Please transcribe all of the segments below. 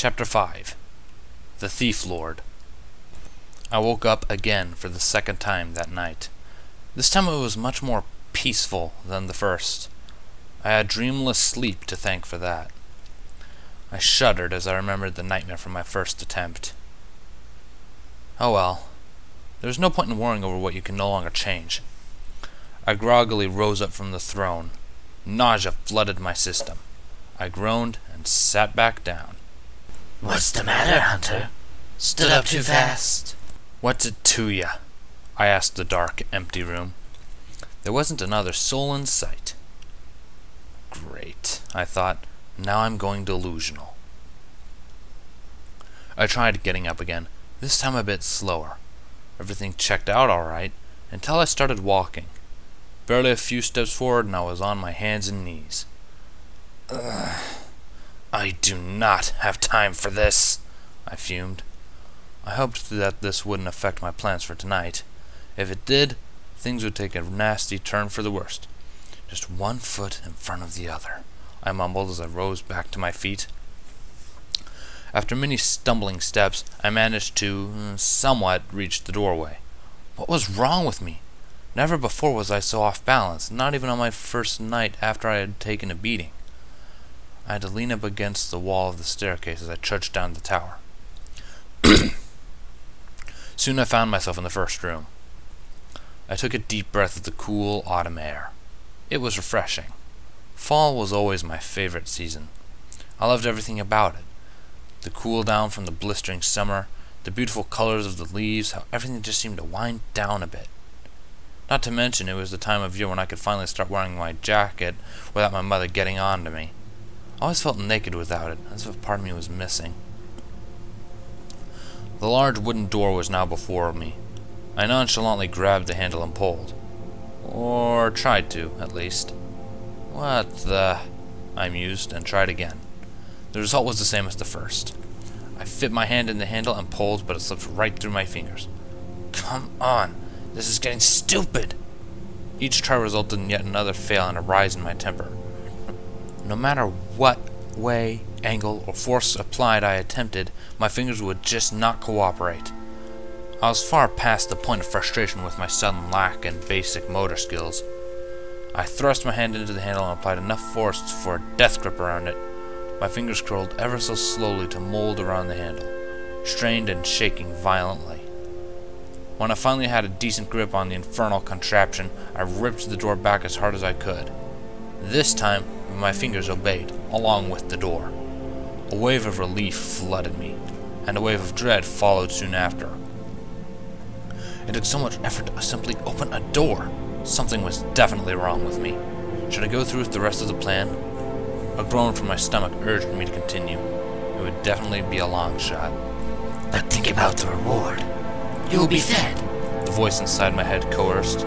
Chapter 5 The Thief Lord. I woke up again for the second time that night. This time it was much more peaceful than the first. I had dreamless sleep to thank for that. I shuddered as I remembered the nightmare from my first attempt. Oh well. There is no point in worrying over what you can no longer change. I groggily rose up from the throne. Nausea flooded my system. I groaned and sat back down. What's the matter, Hunter? Stood up too fast? What's it to ya? I asked the dark, empty room. There wasn't another soul in sight. Great, I thought. Now I'm going delusional. I tried getting up again, this time a bit slower. Everything checked out all right, until I started walking. Barely a few steps forward and I was on my hands and knees. Ugh. I do not have time for this, I fumed. I hoped that this wouldn't affect my plans for tonight. If it did, things would take a nasty turn for the worst. Just one foot in front of the other, I mumbled as I rose back to my feet. After many stumbling steps, I managed to somewhat reach the doorway. What was wrong with me? Never before was I so off balance, not even on my first night after I had taken a beating. I had to lean up against the wall of the staircase as I trudged down the tower. Soon I found myself in the first room. I took a deep breath of the cool autumn air. It was refreshing. Fall was always my favorite season. I loved everything about it. The cool down from the blistering summer, the beautiful colors of the leaves, how everything just seemed to wind down a bit. Not to mention it was the time of year when I could finally start wearing my jacket without my mother getting on to me. I always felt naked without it, as if a part of me was missing. The large wooden door was now before me. I nonchalantly grabbed the handle and pulled. Or tried to, at least. What the... I mused, and tried again. The result was the same as the first. I fit my hand in the handle and pulled, but it slipped right through my fingers. Come on! This is getting stupid! Each try resulted in yet another fail and a rise in my temper. No matter what way, angle, or force applied I attempted, my fingers would just not cooperate. I was far past the point of frustration with my sudden lack in basic motor skills. I thrust my hand into the handle and applied enough force for a death grip around it. My fingers curled ever so slowly to mold around the handle, strained and shaking violently. When I finally had a decent grip on the infernal contraption, I ripped the door back as hard as I could. This time, my fingers obeyed, along with the door. A wave of relief flooded me, and a wave of dread followed soon after. It took so much effort to simply open a door. Something was definitely wrong with me. Should I go through with the rest of the plan? A groan from my stomach urged me to continue. It would definitely be a long shot. But think about the reward. You will be fed. The voice inside my head coerced.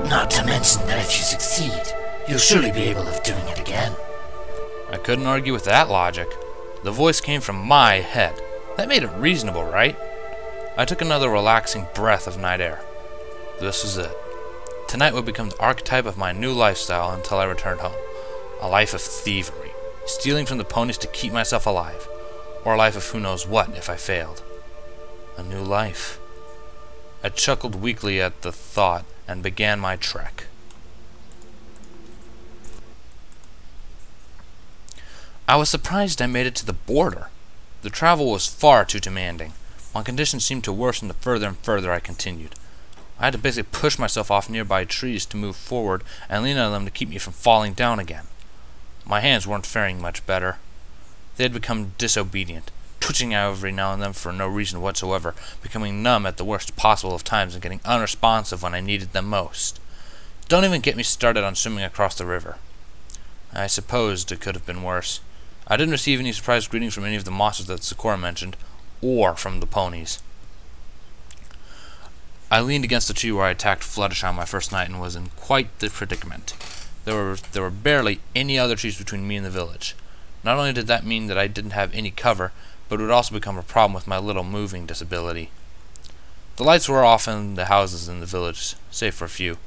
Not to mention that if you succeed, you'll surely be able of doing it again. I couldn't argue with that logic. The voice came from my head. That made it reasonable, right? I took another relaxing breath of night air. This was it. Tonight would become the archetype of my new lifestyle until I returned home. A life of thievery, stealing from the ponies to keep myself alive, or a life of who knows what if I failed. A new life. I chuckled weakly at the thought and began my trek. I was surprised I made it to the border. The travel was far too demanding. My condition seemed to worsen the further and further I continued. I had to basically push myself off nearby trees to move forward and lean on them to keep me from falling down again. My hands weren't faring much better. They had become disobedient, twitching out every now and then for no reason whatsoever, becoming numb at the worst possible of times and getting unresponsive when I needed them most. Don't even get me started on swimming across the river. I supposed it could have been worse. I didn't receive any surprise greetings from any of the monsters that Sakura mentioned, or from the ponies. I leaned against the tree where I attacked Fluttershy on my first night and was in quite the predicament. There were barely any other trees between me and the village. Not only did that mean that I didn't have any cover, but it would also become a problem with my little moving disability. The lights were off in the houses in the village, save for a few.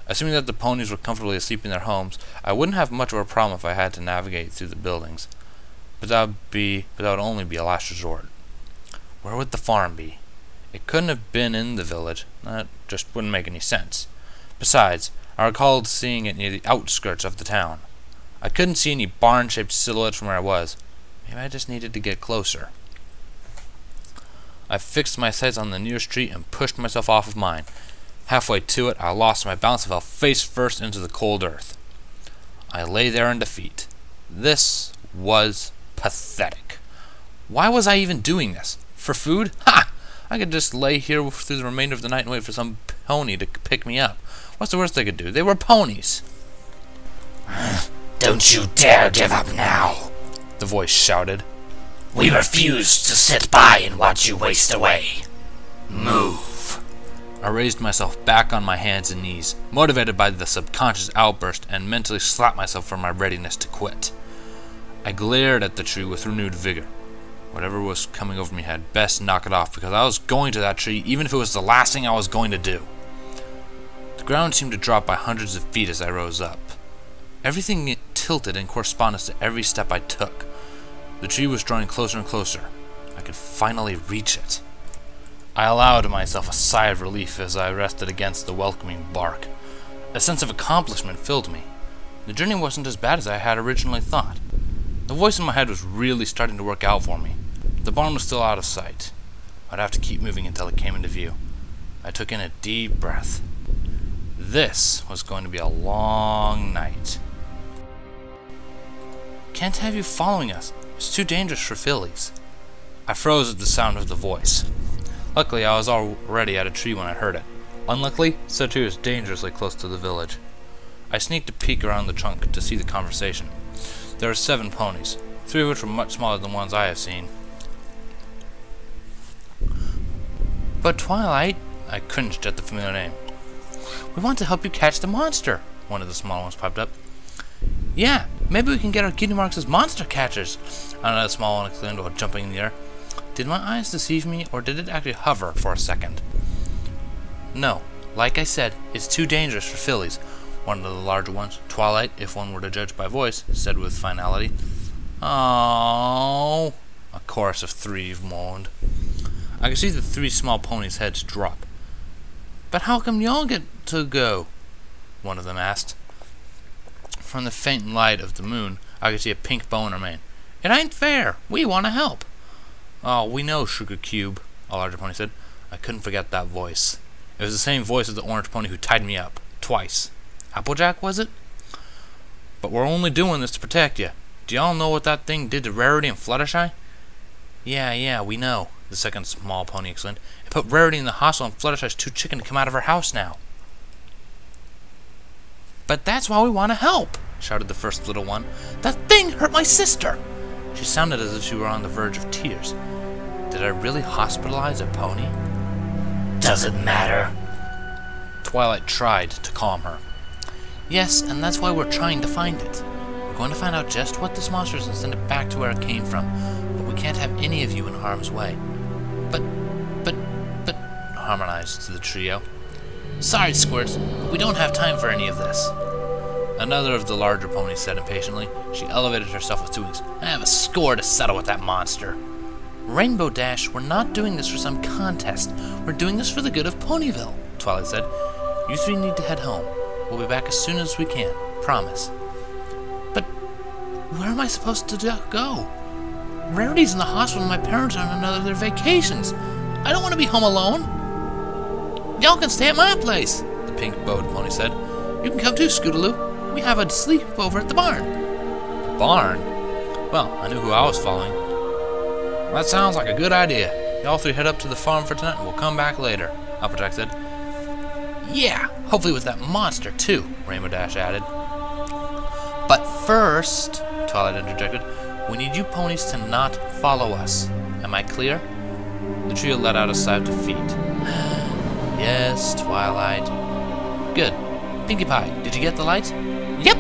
Assuming that the ponies were comfortably asleep in their homes, I wouldn't have much of a problem if I had to navigate through the buildings. but that would only be a last resort. Where would the farm be? It couldn't have been in the village. That just wouldn't make any sense. Besides, I recalled seeing it near the outskirts of the town. I couldn't see any barn-shaped silhouettes from where I was. Maybe I just needed to get closer. I fixed my sights on the nearest tree and pushed myself off of mine. Halfway to it, I lost my balance and fell face first into the cold earth. I lay there in defeat. This was pathetic. Why was I even doing this? For food? Ha! I could just lay here through the remainder of the night and wait for some pony to pick me up. What's the worst they could do? They were ponies. Don't you dare give up now, The voice shouted. We refuse to sit by and watch you waste away. Move. I raised myself back on my hands and knees, motivated by the subconscious outburst, and mentally slapped myself for my readiness to quit. I glared at the tree with renewed vigor. Whatever was coming over me had best knock it off, because I was going to that tree, even if it was the last thing I was going to do. The ground seemed to drop by hundreds of feet as I rose up. Everything tilted in correspondence to every step I took. The tree was drawing closer and closer. I could finally reach it. I allowed myself a sigh of relief as I rested against the welcoming bark. A sense of accomplishment filled me. The journey wasn't as bad as I had originally thought. The voice in my head was really starting to work out for me. The barn was still out of sight. I'd have to keep moving until it came into view. I took in a deep breath. This was going to be a long night. Can't have you following us. It's too dangerous for fillies. I froze at the sound of the voice. Luckily, I was already at a tree when I heard it. Unluckily, such a tree was dangerously close to the village. I sneaked a peek around the trunk to see the conversation. There were 7 ponies, 3 of which were much smaller than ones I have seen. But Twilight, I cringed at the familiar name. We want to help you catch the monster, one of the smaller ones piped up. Yeah, maybe we can get our cutie marks as monster catchers, another small one exclaimed while jumping in the air. Did my eyes deceive me, or did it actually hover for a second? No, like I said, it's too dangerous for fillies, one of the larger ones, Twilight, if one were to judge by voice, said with finality. Oh, a chorus of 3 moaned. I could see the 3 small ponies' heads drop. But how come y'all get to go? One of them asked. From the faint light of the moon, I could see a pink bow in her mane. It ain't fair. We want to help. Oh, we know, Sugar Cube, a larger pony said. I couldn't forget that voice. It was the same voice as the orange pony who tied me up. Twice. Applejack, was it? But we're only doing this to protect you. Do y'all know what that thing did to Rarity and Fluttershy? Yeah, we know, the second small pony exclaimed. It put Rarity in the hospital and Fluttershy's too chicken to come out of her house now. But that's why we want to help, shouted the first little one. That thing hurt my sister. She sounded as if she were on the verge of tears. Did I really hospitalize a pony? Doesn't matter. Twilight tried to calm her. Yes, and that's why we're trying to find it. We're going to find out just what this monster is and send it back to where it came from. But we can't have any of you in harm's way. But, harmonized to the trio. Sorry, Squirts, we don't have time for any of this. Another of the larger ponies said impatiently. She elevated herself with 2 wings. I have a score to settle with that monster. Rainbow Dash, we're not doing this for some contest. We're doing this for the good of Ponyville, Twilight said. You 3 need to head home. We'll be back as soon as we can. Promise. But where am I supposed to go? Rarity's in the hospital and my parents are on another of their vacations. I don't want to be home alone. Y'all can stay at my place, the pink-bowed pony said. You can come too, Scootaloo. We have a sleepover at the barn. The barn? Well, I knew who I was following. Well, that sounds like a good idea. Y'all 3 head up to the farm for tonight and we'll come back later, Applejack said. Yeah, hopefully with that monster too, Rainbow Dash added. But first, Twilight interjected, we need you ponies to not follow us. Am I clear? The trio let out a sigh of defeat. Yes, Twilight. Good. Pinkie Pie, did you get the lights? Yep!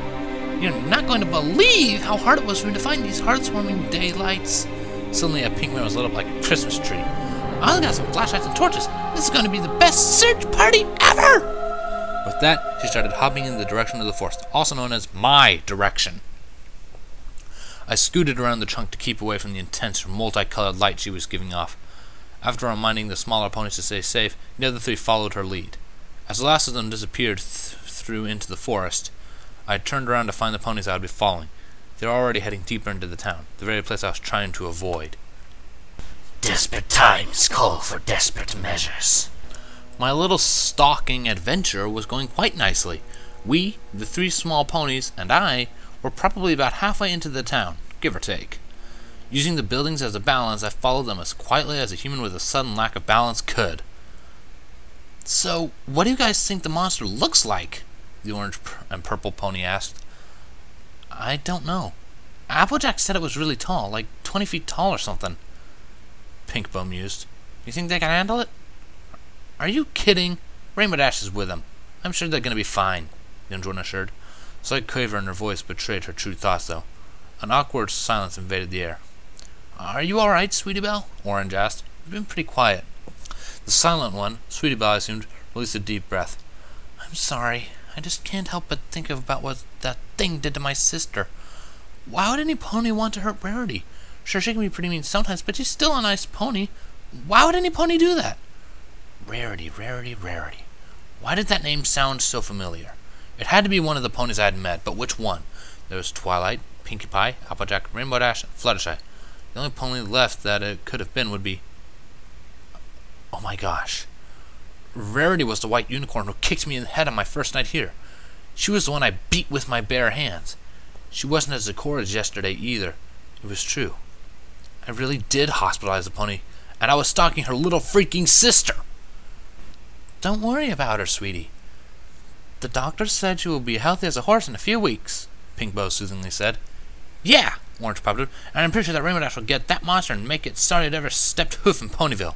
You're not going to believe how hard it was for me to find these heartwarming daylights. Suddenly a pink man was lit up like a Christmas tree. I got some flashlights and torches. This is going to be the best search party ever! With that, she started hopping in the direction of the forest, also known as my direction. I scooted around the trunk to keep away from the intense, multicolored light she was giving off. After reminding the smaller ponies to stay safe, the other three followed her lead. As the last of them disappeared through into the forest, I turned around to find the ponies I would be following. They were already heading deeper into the town, the very place I was trying to avoid. Desperate times call for desperate measures. My little stalking adventure was going quite nicely. We, the three small ponies, and I, were probably about halfway into the town, give or take. Using the buildings as a balance, I followed them as quietly as a human with a sudden lack of balance could. So, what do you guys think the monster looks like? The orange and purple pony asked. I don't know. Applejack said it was really tall, like 20 feet tall or something. Pinkbow mused. You think they can handle it? Are you kidding? Rainbow Dash is with them. I'm sure they're going to be fine, the orange one assured. A slight quaver in her voice betrayed her true thoughts, though. An awkward silence invaded the air. Are you alright, Sweetie Belle? Orange asked. You've been pretty quiet. The silent one, Sweetie Belle, I assumed, released a deep breath. I'm sorry. I just can't help but think about what that thing did to my sister. Why would any pony want to hurt Rarity? Sure, she can be pretty mean sometimes, but she's still a nice pony. Why would any pony do that? Rarity, Rarity, Rarity. Why did that name sound so familiar? It had to be one of the ponies I had met, but which one? There was Twilight, Pinkie Pie, Applejack, Rainbow Dash, and Fluttershy. The only pony left that it could have been would be... Oh my gosh. Rarity was the white unicorn who kicked me in the head on my first night here. She was the one I beat with my bare hands. She wasn't as decorated as yesterday either. It was true. I really did hospitalize the pony, and I was stalking her little freaking sister. Don't worry about her, sweetie. The doctor said she will be healthy as a horse in a few weeks, Pinkbow soothingly said. Yeah, Orange popped up, and I'm pretty sure that Rainbow Dash will get that monster and make it sorry it ever stepped hoof in Ponyville.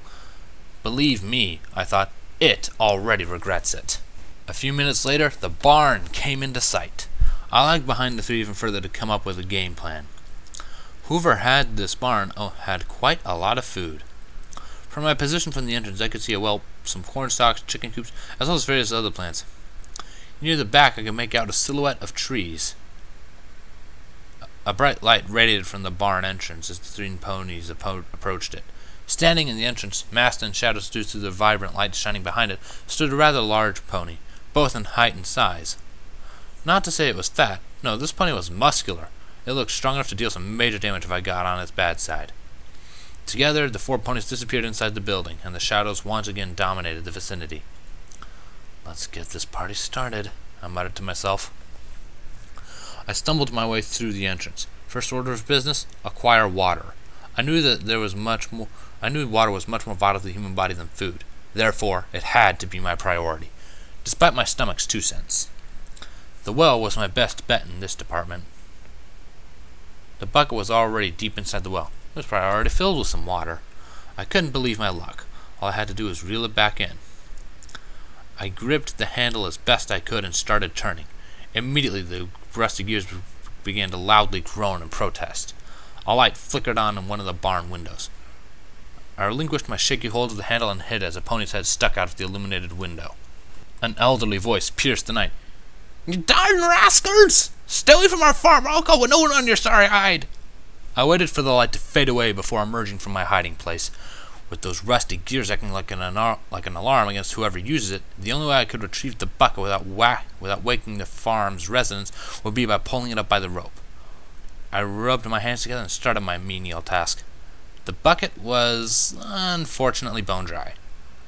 Believe me, I thought, it already regrets it. A few minutes later, the barn came into sight. I lagged behind the three even further to come up with a game plan. Whoever had this barn had quite a lot of food. From my position from the entrance, I could see some corn stalks, chicken coops, as well as various other plants. Near the back, I could make out a silhouette of trees. A bright light radiated from the barn entrance as the three ponies approached it. Standing in the entrance, masked in shadows due to the vibrant light shining behind it, stood a rather large pony, both in height and size. Not to say it was fat. No, this pony was muscular. It looked strong enough to deal some major damage if I got on its bad side. Together, the four ponies disappeared inside the building, and the shadows once again dominated the vicinity. Let's get this party started, I muttered to myself. I stumbled my way through the entrance. First order of business, acquire water. I knew water was much more vital to the human body than food. Therefore, it had to be my priority, despite my stomach's 2 cents. The well was my best bet in this department. The bucket was already deep inside the well. It was probably already filled with some water. I couldn't believe my luck. All I had to do was reel it back in. I gripped the handle as best I could and started turning. Immediately, the rusty gears began to loudly groan and protest. A light flickered on in one of the barn windows. I relinquished my shaky hold of the handle and hid as a pony's head stuck out of the illuminated window. An elderly voice pierced the night. You darn rascals! Stay away from our farm, or I'll go with no one on your sorry hide! I waited for the light to fade away before emerging from my hiding place. With those rusty gears acting like an alarm against whoever uses it, the only way I could retrieve the bucket without waking the farm's residents would be by pulling it up by the rope. I rubbed my hands together and started my menial task. The bucket was, unfortunately, bone dry.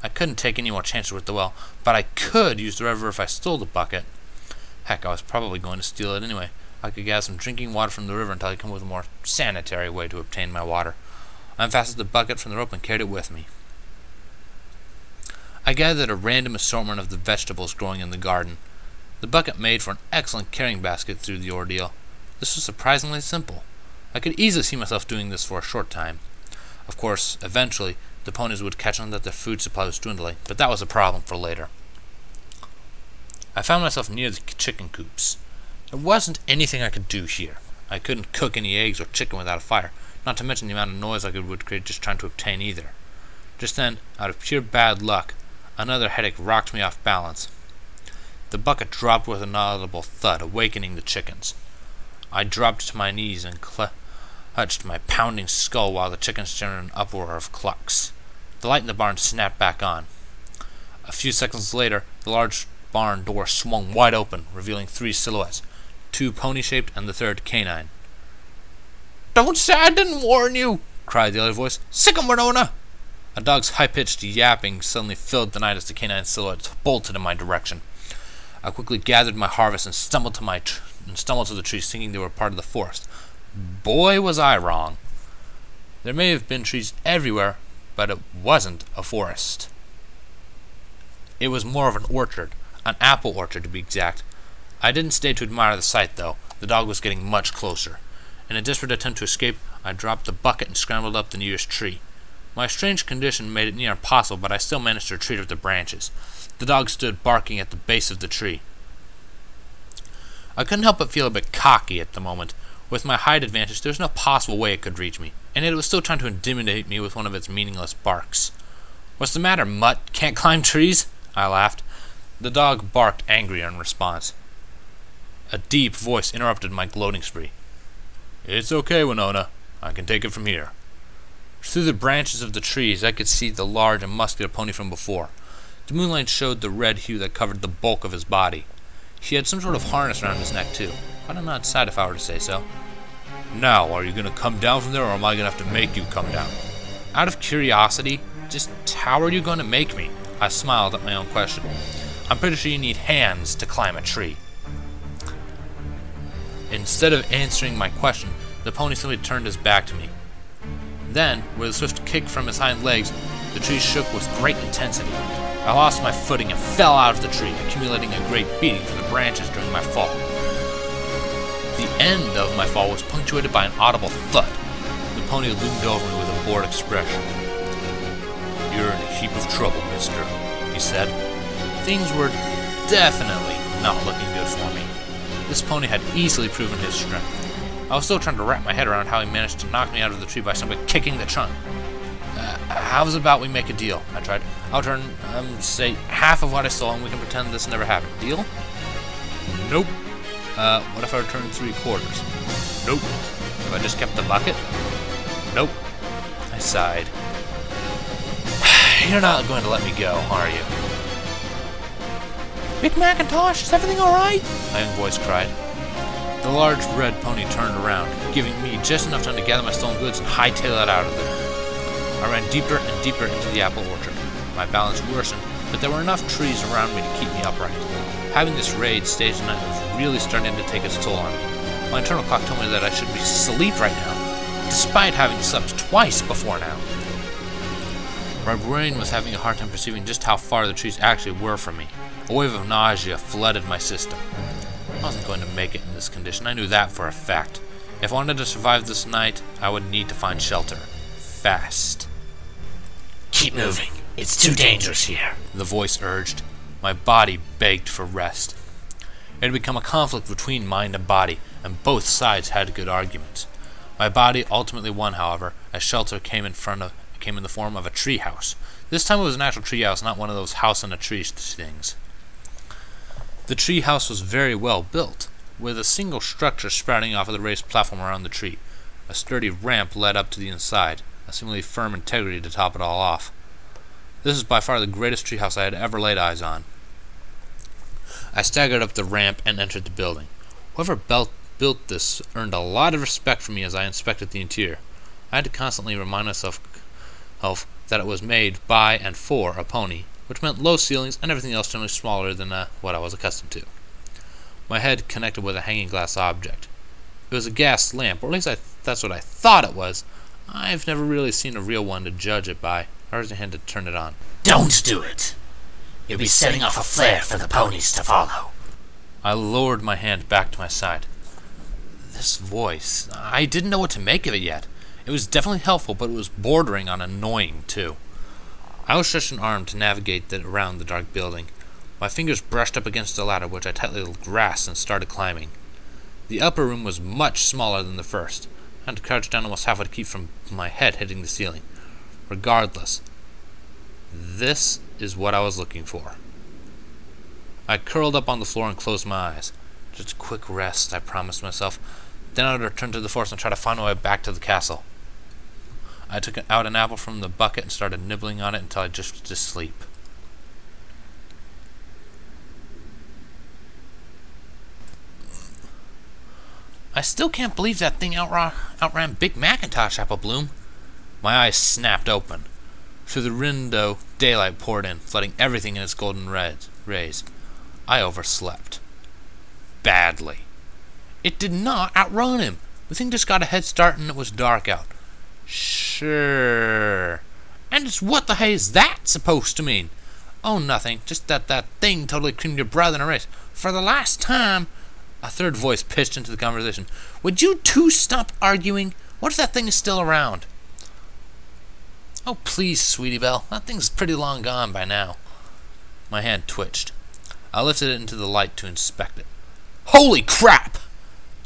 I couldn't take any more chances with the well, but I could use the river if I stole the bucket. Heck, I was probably going to steal it anyway. I could gather some drinking water from the river until I could come up with a more sanitary way to obtain my water. I unfastened the bucket from the rope and carried it with me. I gathered a random assortment of the vegetables growing in the garden. The bucket made for an excellent carrying basket through the ordeal. This was surprisingly simple. I could easily see myself doing this for a short time. Of course, eventually, the ponies would catch on that their food supply was dwindling, but that was a problem for later. I found myself near the chicken coops. There wasn't anything I could do here. I couldn't cook any eggs or chicken without a fire, not to mention the amount of noise I would create just trying to obtain either. Just then, out of pure bad luck, another headache rocked me off balance. The bucket dropped with an audible thud, awakening the chickens. I dropped to my knees and hutched my pounding skull while the chickens generated an uproar of clucks. The light in the barn snapped back on. A few seconds later, the large barn door swung wide open, revealing 3 silhouettes, 2 pony-shaped and the third canine. "Don't say I didn't warn you!" cried the other voice. "Sick 'em, Winona!" A dog's high-pitched yapping suddenly filled the night as the canine silhouettes bolted in my direction. I quickly gathered my harvest and stumbled to the trees, thinking they were part of the forest. Boy, was I wrong. There may have been trees everywhere, but it wasn't a forest. It was more of an orchard, an apple orchard to be exact. I didn't stay to admire the sight, though. The dog was getting much closer. In a desperate attempt to escape, I dropped the bucket and scrambled up the nearest tree. My strange condition made it near impossible, but I still managed to retreat up the branches. The dog stood barking at the base of the tree. I couldn't help but feel a bit cocky at the moment. With my height advantage, there was no possible way it could reach me, and yet it was still trying to intimidate me with one of its meaningless barks. "What's the matter, mutt? Can't climb trees?" I laughed. The dog barked angry in response. A deep voice interrupted my gloating spree. "It's okay, Winona. I can take it from here." Through the branches of the trees, I could see the large and muscular pony from before. The moonlight showed the red hue that covered the bulk of his body. He had some sort of harness around his neck, too. Quite an odd sight, if I were to say so. "Now, are you going to come down from there, or am I going to have to make you come down?" Out of curiosity, just how are you going to make me? I smiled at my own question. "I'm pretty sure you need hands to climb a tree." Instead of answering my question, the pony simply turned his back to me. Then, with a swift kick from his hind legs, the tree shook with great intensity. I lost my footing and fell out of the tree, accumulating a great beating from the branches during my fall. The end of my fall was punctuated by an audible thud. The pony loomed over me with a bored expression. "You're in a heap of trouble, mister," he said. Things were definitely not looking good for me. This pony had easily proven his strength. I was still trying to wrap my head around how he managed to knock me out of the tree by simply kicking the trunk. "How's about we make a deal?" I tried. "I'll turn, say, half of what I stole and we can pretend this never happened. Deal?" "Nope." What if I returned 3/4? "Nope." If I just kept the bucket? "Nope." I sighed. "You're not going to let me go, are you?" "Big Macintosh, is everything alright?" my young voice cried. The large red pony turned around, giving me just enough time to gather my stolen goods and hightail it out of there. I ran deeper and deeper into the apple orchard. My balance worsened, but there were enough trees around me to keep me upright. Having this raid staged tonight was really starting to take its toll on me. My internal clock told me that I should be asleep right now, despite having slept twice before now. My brain was having a hard time perceiving just how far the trees actually were from me. A wave of nausea flooded my system. I wasn't going to make it in this condition. I knew that for a fact. If I wanted to survive this night, I would need to find shelter. Fast. "Keep moving. It's too dangerous here," the voice urged. My body begged for rest. It had become a conflict between mind and body, and both sides had good arguments. My body ultimately won, however, as shelter came in the form of a tree house. This time it was an actual tree house, not one of those house in a tree things. The tree house was very well built, with a single structure sprouting off of the raised platform around the tree. A sturdy ramp led up to the inside, a seemingly firm integrity to top it all off. This was by far the greatest treehouse I had ever laid eyes on. I staggered up the ramp and entered the building. Whoever built this earned a lot of respect from me as I inspected the interior. I had to constantly remind myself that it was made by and for a pony, which meant low ceilings and everything else generally smaller than what I was accustomed to. My head connected with a hanging glass object. It was a gas lamp, or at least that's what I thought it was. I've never really seen a real one to judge it by. I raised a hand to turn it on. "Don't do it. You'll be setting off a flare for the ponies to follow." I lowered my hand back to my side. This voice, I didn't know what to make of it yet. It was definitely helpful, but it was bordering on annoying, too. I stretched an arm to navigate around the dark building. My fingers brushed up against the ladder, which I tightly grasped and started climbing. The upper room was much smaller than the first. I had to crouch down almost halfway to keep from my head hitting the ceiling. Regardless, this is what I was looking for. I curled up on the floor and closed my eyes. Just a quick rest, I promised myself. Then I would return to the forest and try to find my way back to the castle. I took out an apple from the bucket and started nibbling on it until I drifted to sleep. I still can't believe that thing outran Big Macintosh, Apple Bloom. My eyes snapped open. Through the window, daylight poured in, flooding everything in its golden rays. I overslept. Badly. It did not outrun him. The thing just got a head start and it was dark out. Sure. And just what the hey is that supposed to mean? Oh, nothing. Just that thing totally creamed your brother in a race. For the last time... A third voice pitched into the conversation. Would you two stop arguing? What if that thing is still around? Oh, please, Sweetie Belle. That thing's pretty long gone by now. My hand twitched. I lifted it into the light to inspect it. Holy crap!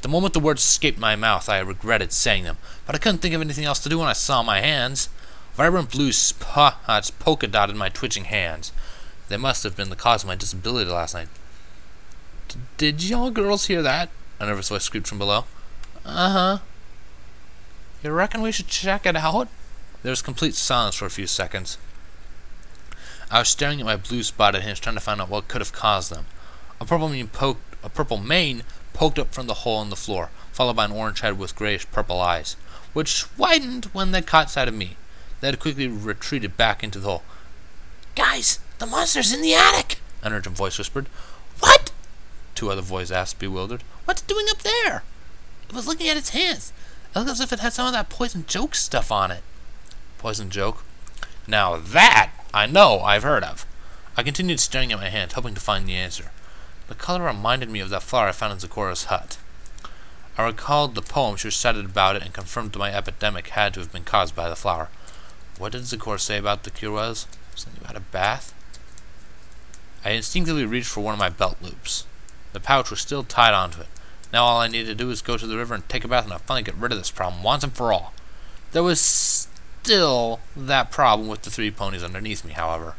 The moment the words escaped my mouth, I regretted saying them, but I couldn't think of anything else to do when I saw my hands. Vibrant blue spots polka dotted my twitching hands. They must have been the cause of my disability last night. Did y'all girls hear that? A nervous voice screamed from below. Uh-huh. You reckon we should check it out? There was complete silence for a few seconds. I was staring at my blue spotted hands, trying to find out what could have caused them. A purple mane poked up from the hole in the floor, followed by an orange head with grayish-purple eyes, which widened when they caught sight of me. They had quickly retreated back into the hole. Guys, the monster's in the attic! An urgent voice whispered. What? Two other voices asked, bewildered. What's it doing up there? It was looking at its hands. It looked as if it had some of that poison joke stuff on it. Poison joke? Now that I know I've heard of. I continued staring at my hand, hoping to find the answer. The color reminded me of that flower I found in Zeccora's hut. I recalled the poem she recited about it and confirmed that my epidemic had to have been caused by the flower. What did Zeccora say about the cure was? Something about a bath? I instinctively reached for one of my belt loops. The pouch was still tied onto it. Now all I needed to do was go to the river and take a bath, and I'd finally get rid of this problem once and for all. There was still that problem with the 3 ponies underneath me, however.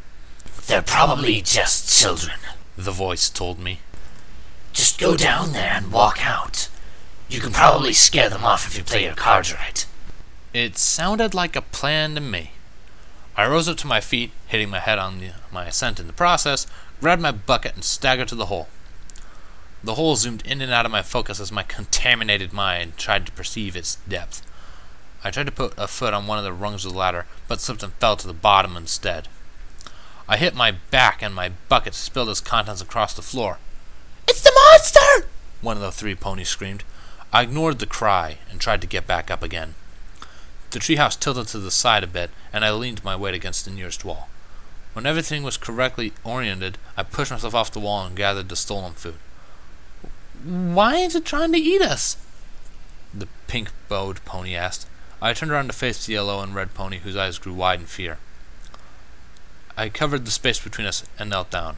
They're probably just children, the voice told me. Just go down there and walk out. You can probably scare them off if you play your cards right. It sounded like a plan to me. I rose up to my feet, hitting my head on my ascent in the process, grabbed my bucket, and staggered to the hole. The hole zoomed in and out of my focus as my contaminated mind tried to perceive its depth. I tried to put a foot on one of the rungs of the ladder, but slipped and fell to the bottom instead. I hit my back and my bucket spilled its contents across the floor. It's the monster! One of the 3 ponies screamed. I ignored the cry and tried to get back up again. The treehouse tilted to the side a bit, and I leaned my weight against the nearest wall. When everything was correctly oriented, I pushed myself off the wall and gathered the stolen food. Why is it trying to eat us? The pink-bowed pony asked. I turned around to face the yellow and red pony, whose eyes grew wide in fear. I covered the space between us and knelt down.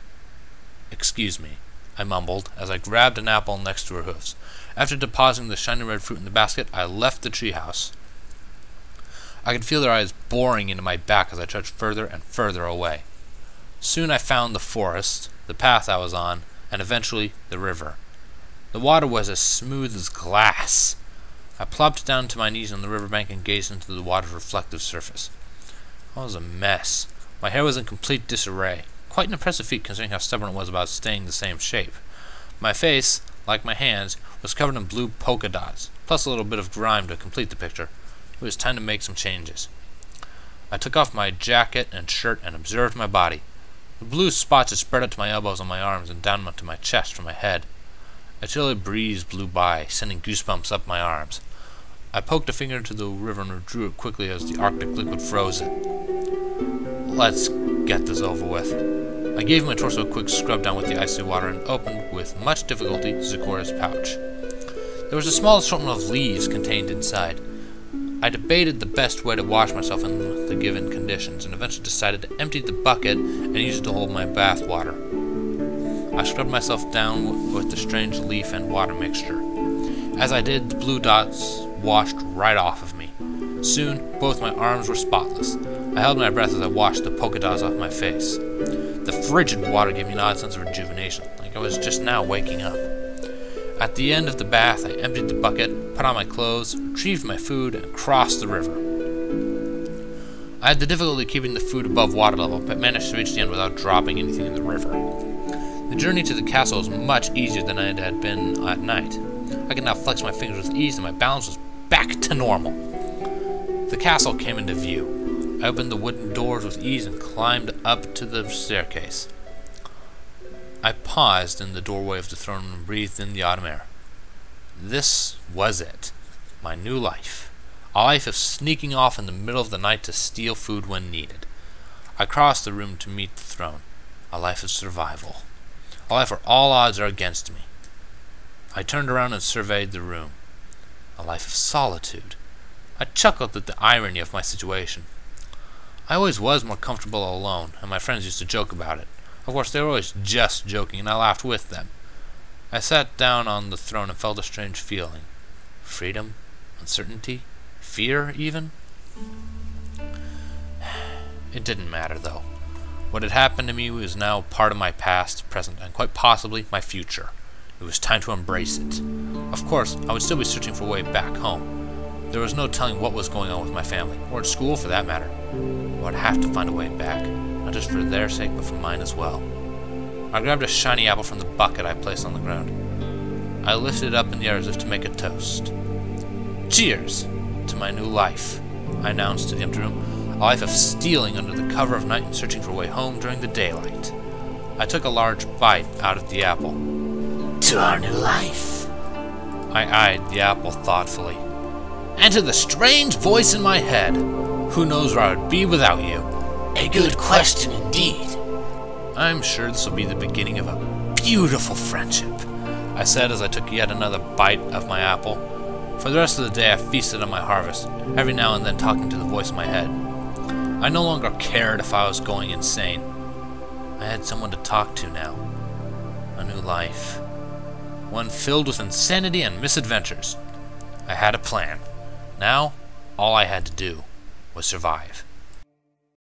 Excuse me, I mumbled, as I grabbed an apple next to her hoofs. After depositing the shiny red fruit in the basket, I left the treehouse. I could feel their eyes boring into my back as I trudged further and further away. Soon I found the forest, the path I was on, and eventually the river. The water was as smooth as glass. I plopped down to my knees on the riverbank and gazed into the water's reflective surface. I was a mess. My hair was in complete disarray. Quite an impressive feat considering how stubborn it was about staying the same shape. My face, like my hands, was covered in blue polka dots, plus a little bit of grime to complete the picture. It was time to make some changes. I took off my jacket and shirt and observed my body. The blue spots had spread out to my elbows on my arms and down to my chest from my head. A chilly breeze blew by, sending goosebumps up my arms. I poked a finger into the river and withdrew it quickly as the Arctic liquid froze it. Let's get this over with. I gave my torso a quick scrub down with the icy water and opened, with much difficulty, Zeccora's pouch. There was a small assortment of leaves contained inside. I debated the best way to wash myself in the given conditions, and eventually decided to empty the bucket and use it to hold my bath water. I scrubbed myself down with the strange leaf and water mixture. As I did, the blue dots washed right off of me. Soon, both my arms were spotless. I held my breath as I washed the polka dots off my face. The frigid water gave me an odd sense of rejuvenation, like I was just now waking up. At the end of the bath, I emptied the bucket, put on my clothes, retrieved my food, and crossed the river. I had the difficulty keeping the food above water level, but managed to reach the end without dropping anything in the river. The journey to the castle was much easier than it had been at night. I could now flex my fingers with ease, and my balance was back to normal. The castle came into view. I opened the wooden doors with ease and climbed up to the staircase. I paused in the doorway of the throne room and breathed in the autumn air. This was it. My new life. A life of sneaking off in the middle of the night to steal food when needed. I crossed the room to meet the throne. A life of survival. A life where all odds are against me. I turned around and surveyed the room. A life of solitude. I chuckled at the irony of my situation. I always was more comfortable alone, and my friends used to joke about it. Of course, they were always just joking, and I laughed with them. I sat down on the throne and felt a strange feeling. Freedom, uncertainty, fear, even. It didn't matter, though. What had happened to me was now part of my past, present, and quite possibly my future. It was time to embrace it. Of course, I would still be searching for a way back home. There was no telling what was going on with my family, or at school for that matter. I would have to find a way back. Not just for their sake, but for mine as well. I grabbed a shiny apple from the bucket I placed on the ground. I lifted it up in the air as if to make a toast. Cheers to my new life, I announced to the empty room. A life of stealing under the cover of night and searching for a way home during the daylight. I took a large bite out of the apple. To our new life. I eyed the apple thoughtfully. And to the strange voice in my head. Who knows where I would be without you? A good question indeed. I'm sure this will be the beginning of a beautiful friendship, I said as I took yet another bite of my apple. For the rest of the day I feasted on my harvest, every now and then talking to the voice in my head. I no longer cared if I was going insane. I had someone to talk to now. A new life. One filled with insanity and misadventures. I had a plan. Now, all I had to do was survive.